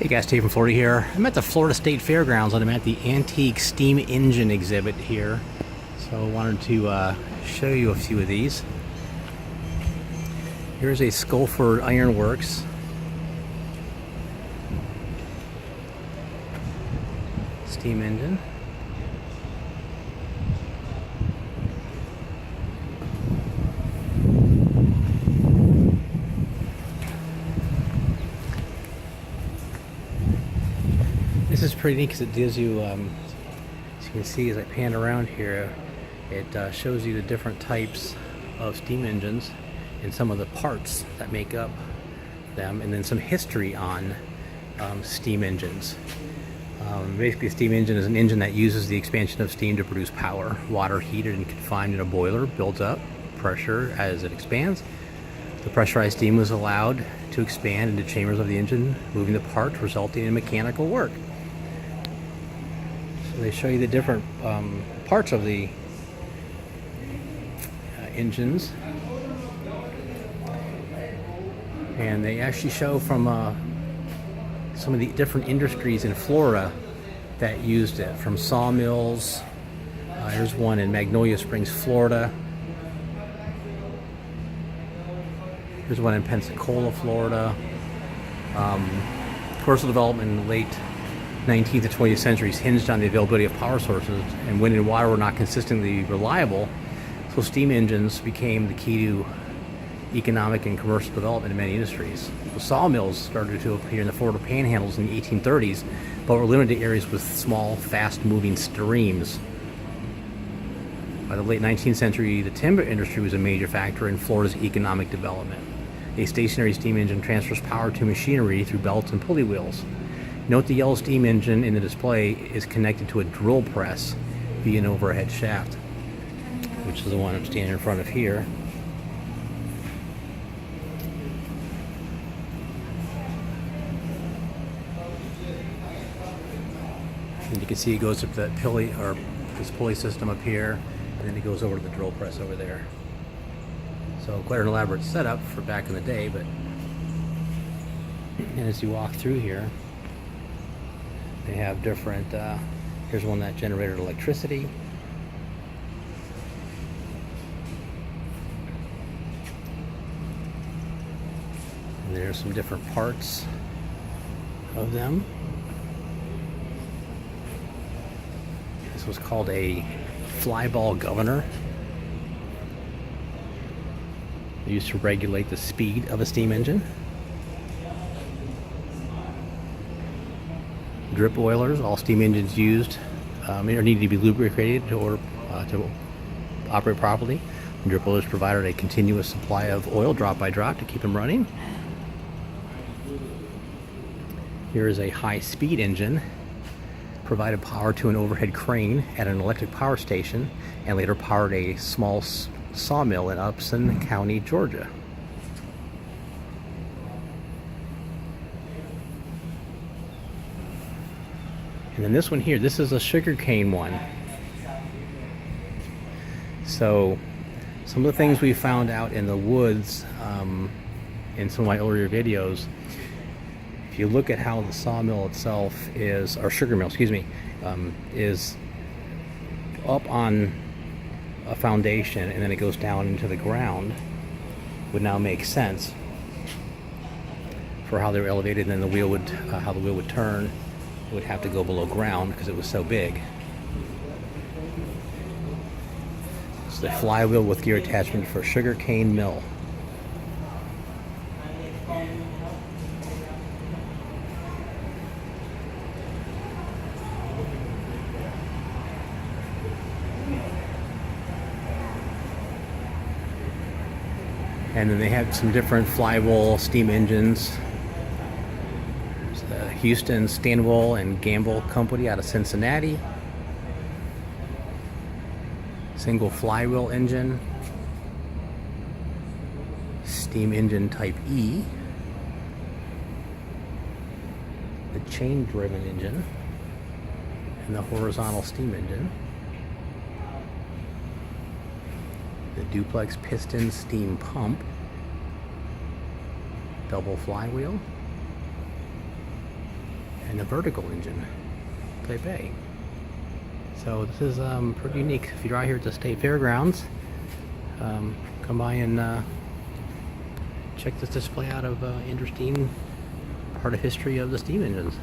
Hey guys, Steve from Florida here. I'm at the Florida State Fairgrounds and I'm at the Antique Steam Engine exhibit here. So I wanted to show you a few of these. Here's a Sculford Ironworks steam engine. This is pretty neat because it gives you, as you can see as I pan around here, it shows you the different types of steam engines and some of the parts that make up them, and then some history on steam engines. Basically, a steam engine is an engine that uses the expansion of steam to produce power. Water heated and confined in a boiler builds up pressure as it expands. The pressurized steam was allowed to expand into chambers of the engine, moving the parts, resulting in mechanical work. So they show you the different parts of the engines, and they actually show from some of the different industries in Florida that used it, from sawmills. Here's one in Magnolia Springs, Florida. Here's one in Pensacola, Florida. Commercial development in the late 19th to 20th centuries hinged on the availability of power sources, and wind and water were not consistently reliable, so steam engines became the key to economic and commercial development in many industries. The sawmills started to appear in the Florida panhandles in the 1830s, but were limited to areas with small, fast-moving streams. By the late 19th century, the timber industry was a major factor in Florida's economic development. A stationary steam engine transfers power to machinery through belts and pulley wheels. Note the yellow steam engine in the display is connected to a drill press via an overhead shaft, which is the one I'm standing in front of here. And you can see it goes up that pulley, or this pulley system up here, and then it goes over to the drill press over there. So quite an elaborate setup for back in the day, but and as you walk through here, they have different, here's one that generated electricity. And there's some different parts of them. This was called a flyball governor, used to regulate the speed of a steam engine. Drip oilers, all steam engines used or needed to be lubricated to operate properly. Drip oilers provided a continuous supply of oil drop by drop to keep them running. Here is a high-speed engine, provided power to an overhead crane at an electric power station, and later powered a small sawmill in Upson County, Georgia. And then this one here, this is a sugarcane one. So some of the things we found out in the woods in some of my earlier videos, if you look at how the sawmill itself is, or sugar mill, excuse me, is up on a foundation and then it goes down into the ground, would now make sense for how they were elevated, and then the wheel would, how the wheel would turn. It would have to go below ground because it was so big. It's the flywheel with gear attachment for sugarcane mill. And then they have some different flywheel steam engines. There's the Houston, Stanwell and Gamble Company out of Cincinnati. Single flywheel engine. Steam engine type E. The chain driven engine. And the horizontal steam engine. The duplex piston steam pump, double flywheel, and a vertical engine type A. So this is pretty unique. If you're out here at the state fairgrounds, come by and check this display out of interesting part of history of the steam engines.